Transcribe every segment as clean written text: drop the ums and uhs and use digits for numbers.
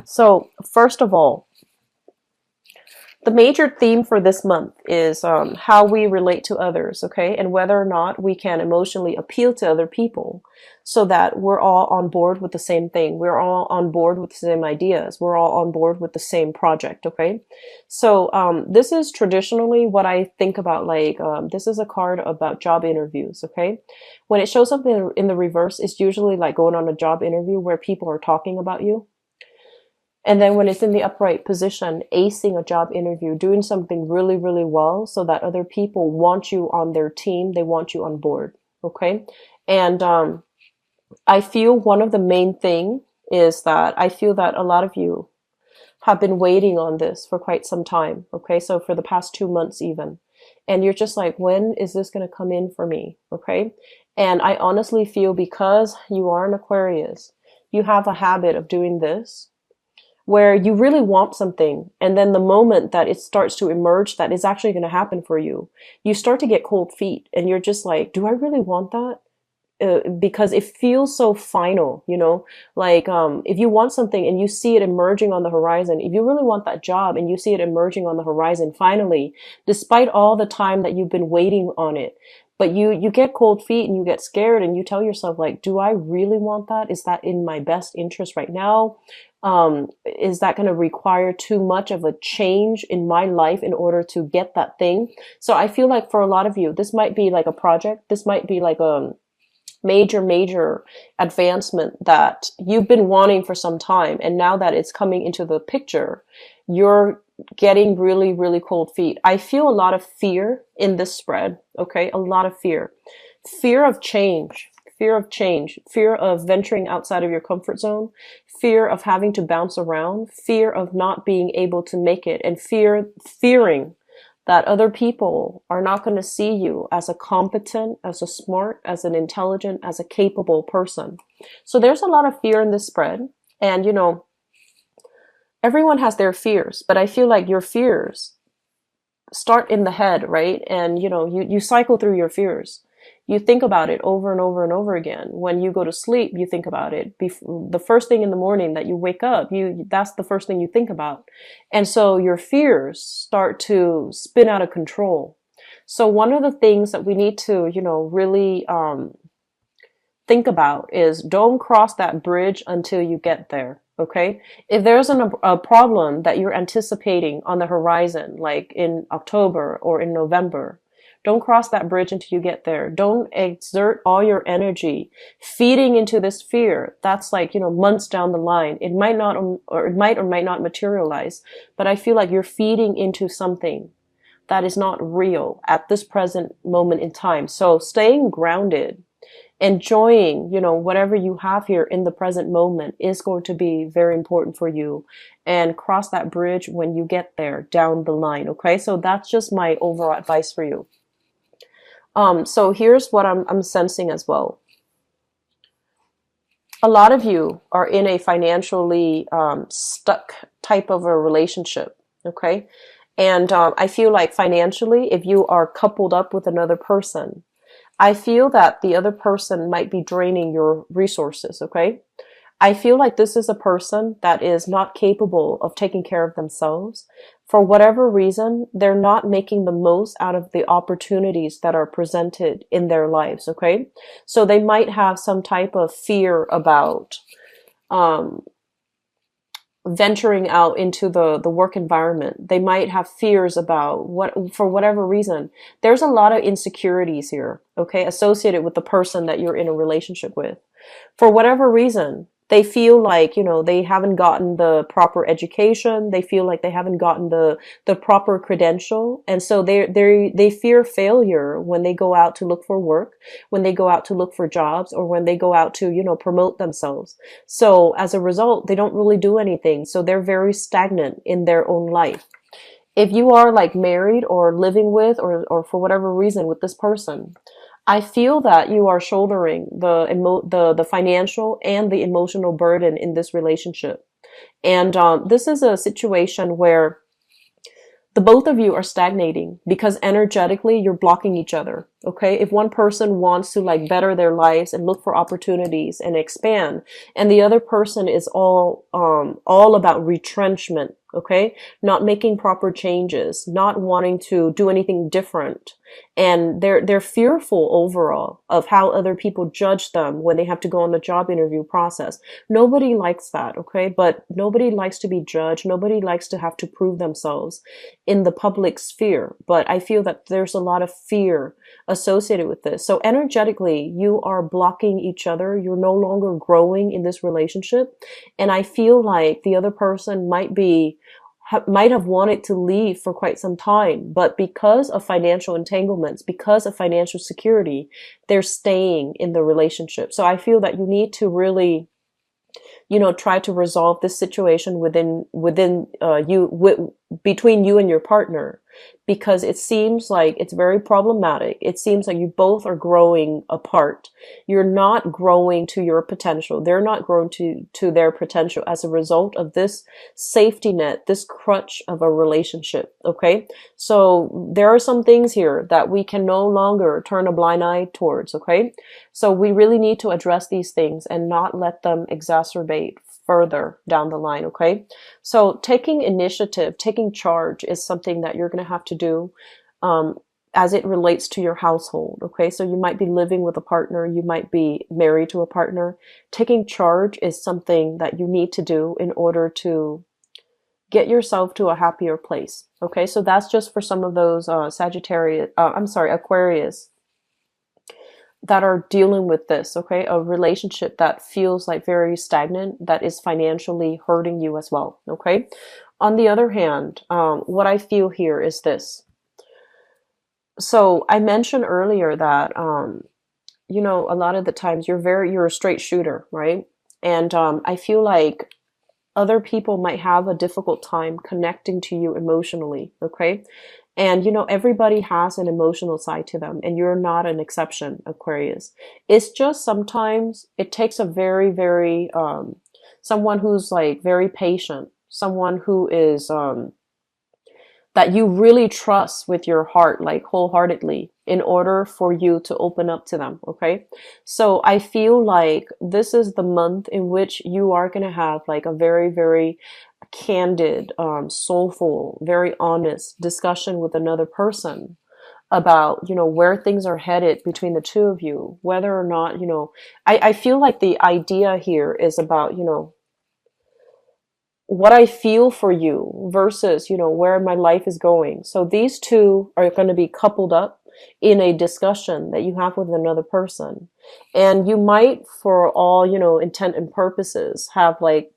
So first of all, the major theme for this month is how we relate to others, okay? And whether or not we can emotionally appeal to other people so that we're all on board with the same thing. We're all on board with the same ideas. We're all on board with the same project, okay? So this is traditionally what I think about, like, this is a card about job interviews, okay? When it shows up in the reverse, it's usually like going on a job interview where people are talking about you. And then when it's in the upright position, acing a job interview, doing something really, really well so that other people want you on their team, they want you on board. Okay. And I feel one of the main thing is that I feel that a lot of you have been waiting on this for quite some time. Okay. So for the past 2 months even. And you're just like, when is this going to come in for me? Okay. And I honestly feel because you are an Aquarius, you have a habit of doing this where you really want something, and then the moment that it starts to emerge that is actually going to happen for you, you start to get cold feet, and you're just like, do I really want that? Because it feels so final, you know, like if you want something and you see it emerging on the horizon, if you really want that job and you see it emerging on the horizon finally, despite all the time that you've been waiting on it, but you get cold feet and you get scared and you tell yourself, like, do I really want that? Is that in my best interest right now? Is that going to require too much of a change in my life in order to get that thing? So I feel like for a lot of you, this might be like a project. This might be like a major advancement that you've been wanting for some time. And now that it's coming into the picture, you're getting really, really cold feet. I feel a lot of fear in this spread. Okay. A lot of fear, fear of change, fear of change, fear of venturing outside of your comfort zone, fear of having to bounce around, fear of not being able to make it, and fearing that other people are not going to see you as a competent, as a smart, as an intelligent, as a capable person. So there's a lot of fear in this spread. And, you know, everyone has their fears, but I feel like your fears start in the head, right? And, you know, you cycle through your fears. You think about it over and over and over again. When you go to sleep, you think about it. The first thing in the morning that you wake up, that's the first thing you think about. And so your fears start to spin out of control. So one of the things that we need to, you know, really think about is don't cross that bridge until you get there. Okay. If there's a problem that you're anticipating on the horizon, like in October or in November, don't cross that bridge until you get there. Don't exert all your energy feeding into this fear. That's like, you know, months down the line. It might not, or it might or might not materialize, but I feel like you're feeding into something that is not real at this present moment in time. So staying grounded, enjoying, you know, whatever you have here in the present moment is going to be very important for you, and cross that bridge when you get there down the line. Okay. So that's just my overall advice for you. So here's what I'm sensing as well. A lot of you are in a financially stuck type of a relationship. Okay. And I feel like financially, if you are coupled up with another person, I feel that the other person might be draining your resources, okay? I feel like this is a person that is not capable of taking care of themselves. For whatever reason, they're not making the most out of the opportunities that are presented in their lives, okay? So they might have some type of fear about um, venturing out into the work environment. They might have fears about what, for whatever reason. There's a lot of insecurities here, okay, associated with the person that you're in a relationship with. For whatever reason, they feel like, you know, they haven't gotten the proper education. They feel like they haven't gotten the proper credential. And so they fear failure when they go out to look for work, when they go out to look for jobs, or when they go out to, you know, promote themselves. So as a result, they don't really do anything. So they're very stagnant in their own life. If you are like married or living with, or for whatever reason with this person, I feel that you are shouldering the financial and the emotional burden in this relationship. And this is a situation where the both of you are stagnating because energetically you're blocking each other. Okay, if one person wants to like better their lives and look for opportunities and expand, and the other person is all about retrenchment, okay, not making proper changes, not wanting to do anything different, and they're fearful overall of how other people judge them when they have to go on the job interview process. Nobody likes that, okay, but nobody likes to be judged. Nobody likes to have to prove themselves in the public sphere. But I feel that there's a lot of fear associated with this. So energetically, you are blocking each other. You're no longer growing in this relationship. And I feel like the other person might have wanted to leave for quite some time, but because of financial entanglements, because of financial security, they're staying in the relationship. So I feel that you need to really, try to resolve this situation between you and your partner, because it seems like it's very problematic. It seems like you both are growing apart. You're not growing to your potential. They're not growing to their potential as a result of this safety net, this crutch of a relationship. Okay. So there are some things here that we can no longer turn a blind eye towards. Okay. So we really need to address these things and not let them exacerbate further down the line. Okay. So taking initiative, taking charge is something that you're going to have to do, as it relates to your household. Okay. So you might be living with a partner. You might be married to a partner. Taking charge is something that you need to do in order to get yourself to a happier place. Okay. So that's just for some of those, Aquarius that are dealing with this, okay? A relationship that feels like very stagnant, that is financially hurting you as well, okay? On the other hand, what I feel here is this. So I mentioned earlier that, a lot of the times you're a straight shooter, right? And I feel like other people might have a difficult time connecting to you emotionally, okay? And everybody has an emotional side to them, and you're not an exception, Aquarius. It's just sometimes it takes a very, very, someone who's like very patient, someone who is, that you really trust with your heart, like wholeheartedly, in order for you to open up to them. Okay. So I feel like this is the month in which you are going to have like a very, very candid, soulful, very honest discussion with another person about, where things are headed between the two of you, whether or not, I feel like the idea here is about, what I feel for you versus, where my life is going. So these two are going to be coupled up in a discussion that you have with another person. And you might, for all, intent and purposes, have like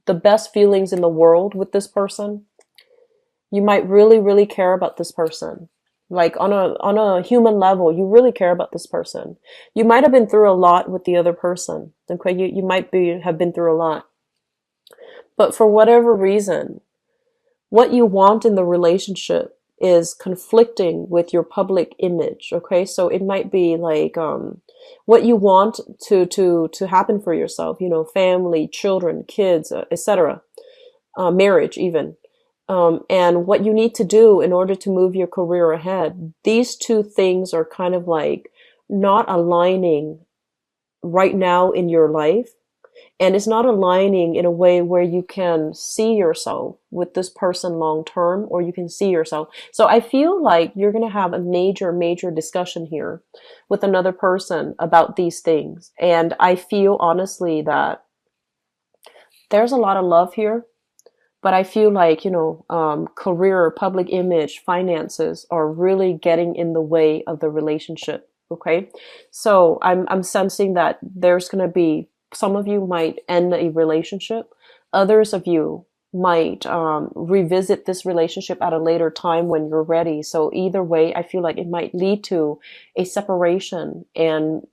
the best feelings in the world with this person. You might really, really care about this person. Like on a human level, you really care about this person. You might have been through a lot with the other person. Okay. You might have been through a lot. But for whatever reason, what you want in the relationship is conflicting with your public image. Okay. So it might be like, what you want to happen for yourself, family, children, kids, etc., marriage even. And what you need to do in order to move your career ahead. These two things are kind of like not aligning right now in your life. And it's not aligning in a way where you can see yourself with this person long term, or you can see yourself. So I feel like you're going to have a major, major discussion here with another person about these things. And I feel honestly that there's a lot of love here, but I feel like, career, public image, finances are really getting in the way of the relationship. Okay. So I'm sensing that there's going to be, some of you might end a relationship. Others of you might revisit this relationship at a later time when you're ready. So either way, I feel like it might lead to a separation and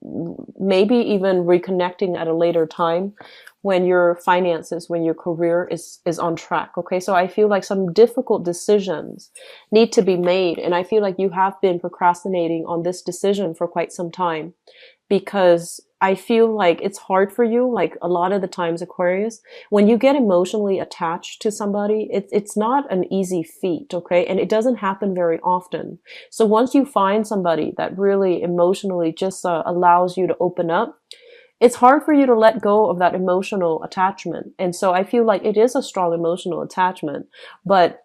maybe even reconnecting at a later time when your finances, when your career is on track. Okay. So I feel like some difficult decisions need to be made. And I feel like you have been procrastinating on this decision for quite some time, because I feel like it's hard for you. Like a lot of the times, Aquarius, when you get emotionally attached to somebody, it's not an easy feat, okay? And it doesn't happen very often. So once you find somebody that really emotionally just allows you to open up, it's hard for you to let go of that emotional attachment. And so I feel like it is a strong emotional attachment, but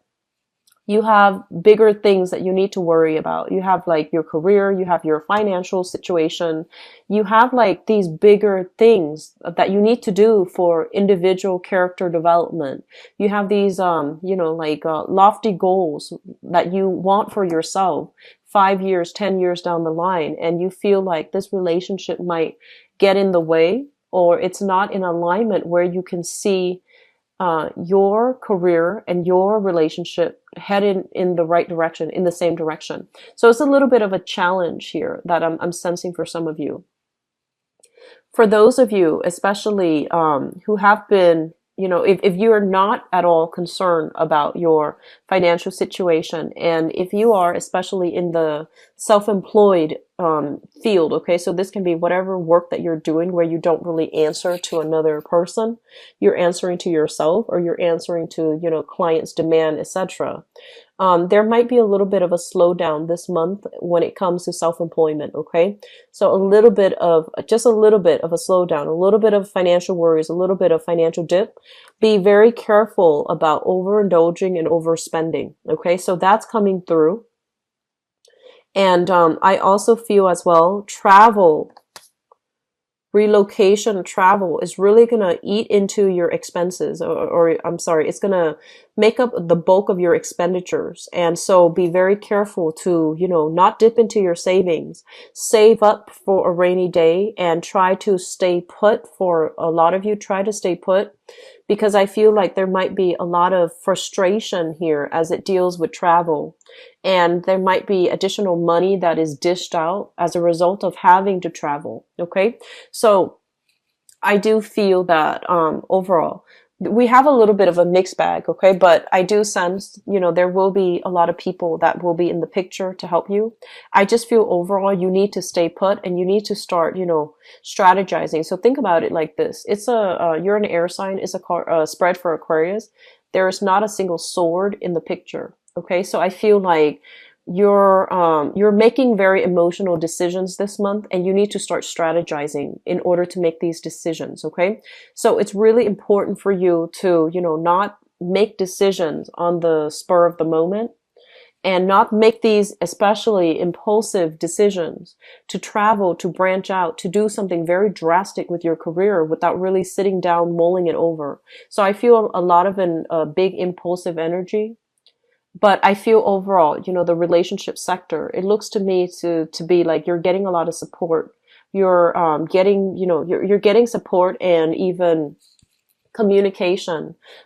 you have bigger things that you need to worry about. You have like your career, you have your financial situation, you have like these bigger things that you need to do for individual character development. You have these, lofty goals that you want for yourself 5 years, 10 years down the line. And you feel like this relationship might get in the way, or it's not in alignment where you can see your career and your relationship headed in the right direction, in the same direction. So it's a little bit of a challenge here that I'm sensing for some of you. For those of you, especially who have been, if you are not at all concerned about your financial situation, and if you are especially in the self-employed field, okay, so this can be whatever work that you're doing where you don't really answer to another person, you're answering to yourself, or you're answering to, clients' demand, etc. There might be a little bit of a slowdown this month when it comes to self-employment, okay? So just a little bit of a slowdown, a little bit of financial worries, a little bit of financial dip. Be very careful about overindulging and overspending, okay? So that's coming through. And I also feel as well, relocation travel is really going to eat into your expenses, or I'm sorry, it's going to make up the bulk of your expenditures. And so be very careful to, not dip into your savings, save up for a rainy day, and try to stay put. For a lot of you, try to stay put, because I feel like there might be a lot of frustration here as it deals with travel. And there might be additional money that is dished out as a result of having to travel. Okay. So I do feel that, overall, we have a little bit of a mixed bag. Okay. But I do sense, there will be a lot of people that will be in the picture to help you. I just feel overall you need to stay put, and you need to start, strategizing. So think about it like this. You're an air sign. It's a spread for Aquarius. There is not a single sword in the picture. Okay, so I feel like you're making very emotional decisions this month, and you need to start strategizing in order to make these decisions. Okay, so it's really important for you to, not make decisions on the spur of the moment, and not make these especially impulsive decisions to travel, to branch out, to do something very drastic with your career without really sitting down, mulling it over. So I feel a lot of a big impulsive energy. But I feel overall, the relationship sector, it looks to me to be like you're getting a lot of support. You're getting, you're getting support and even communication